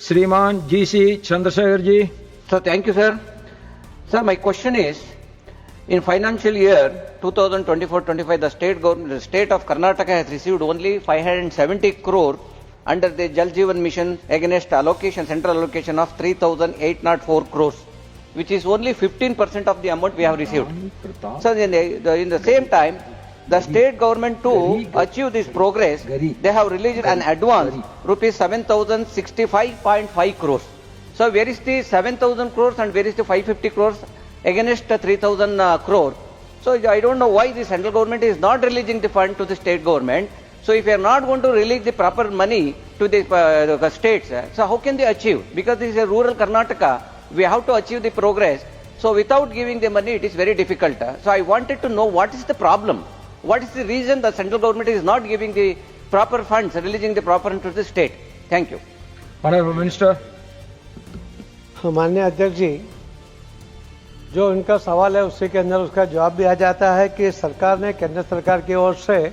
Shriman G.C. Chandrasekhar ji. So thank you, sir. Sir, my question is, in financial year 2024-25, the state of Karnataka has received only 570 crore under the Jal Jeevan Mission against central allocation of 3,804 crores, which is only 15% of the amount we have received. So in the same time, the state government to achieve this progress, they have released an advance rupees 7,065.5 crores. So where is the 7,000 crores and where is the 550 crores against 3,000 crore? So I don't know why the central government is not releasing the fund to the state government. So if we are not going to release the proper money to the states, so how can they achieve? Because this is a rural Karnataka, we have to achieve the progress. So without giving the money, it is very difficult. So I wanted to know what is the problem? What is the reason the central government is not giving the proper funds, releasing the proper funds to the state? Thank you. Honorable Minister. माननीय अध्यक्ष जी, जो इनका सवाल है उसी के अंदर उसका जवाब भी आ जाता है कि सरकार ने केंद्र सरकार की ओर से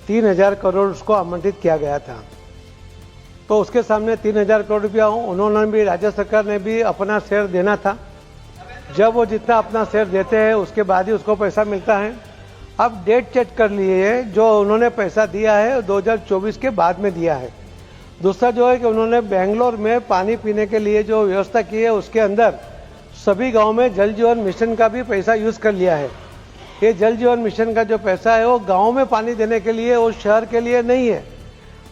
3,000 करोड़ उसको आवंटित किया गया था। तो उसके सामने 3,000 करोड़ रुपया उन्होंने भी, राज्य सरकार ने भी अपना शेयर देना था। जब वो जितना अपना शेयर देते हैं उसके बाद ही उसको पैसा मिलता है। अब डेट चेक कर लिए, जो उन्होंने पैसा दिया है 2024 के बाद में दिया है। दूसरा जो है कि उन्होंने बेंगलोर में पानी पीने के लिए जो व्यवस्था की है उसके अंदर सभी गांव में जल जीवन मिशन का भी पैसा यूज कर लिया है। ये जल जीवन मिशन का जो पैसा है वो गांव में पानी देने के लिए, वो शहर के लिए नहीं है।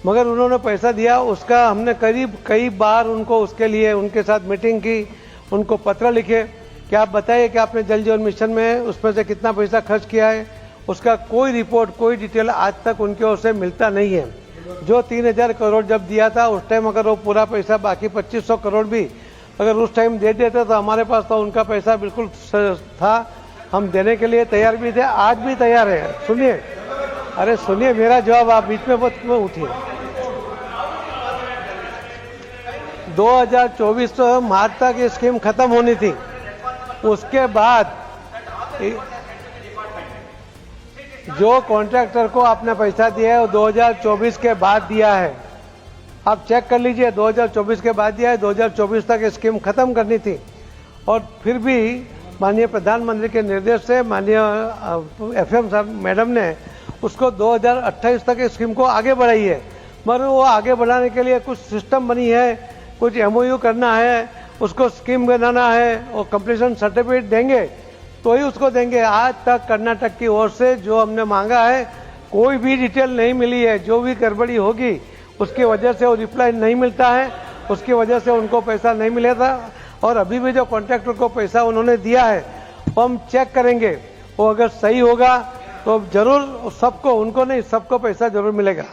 मगर उन्होंने पैसा दिया, उसका हमने करीब कई बार उनको उसके लिए उनके साथ मीटिंग की, उनको पत्र लिखे कि आप बताइए कि आपने जल जीवन मिशन में उसमें से कितना पैसा खर्च किया है। उसका कोई रिपोर्ट, कोई डिटेल आज तक उनकी ओर से मिलता नहीं है। जो 3,000 करोड़ जब दिया था उस टाइम अगर वो पूरा पैसा, बाकी 2,500 करोड़ भी अगर उस टाइम दे देते तो हमारे पास तो उनका पैसा बिल्कुल था, हम देने के लिए तैयार भी थे, आज भी तैयार है। सुनिए, अरे सुनिए मेरा जवाब, आप बीच में मत उठिए। 2024 मार्च तक ये स्कीम खत्म होनी थी। उसके बाद जो कॉन्ट्रैक्टर को आपने पैसा दिया है वो 2024 के बाद दिया है। आप चेक कर लीजिए, 2024 के बाद दिया है। 2024 तक स्कीम खत्म करनी थी और फिर भी माननीय प्रधानमंत्री के निर्देश से माननीय FM साहब मैडम ने उसको 2028 तक स्कीम को आगे बढ़ाई है। मगर वो आगे बढ़ाने के लिए कुछ सिस्टम बनी है, कुछ MOU करना है, उसको स्कीम बनाना है और कंप्लीशन सर्टिफिकेट देंगे तो ही उसको देंगे। आज तक कर्नाटक की ओर से जो हमने मांगा है कोई भी डिटेल नहीं मिली है। जो भी गड़बड़ी होगी उसकी वजह से वो रिप्लाई नहीं मिलता है, उसकी वजह से उनको पैसा नहीं मिला था। और अभी भी जो कॉन्ट्रैक्टर को पैसा उन्होंने दिया है वो हम चेक करेंगे, वो अगर सही होगा तो जरूर सबको, उनको नहीं सबको पैसा जरूर मिलेगा।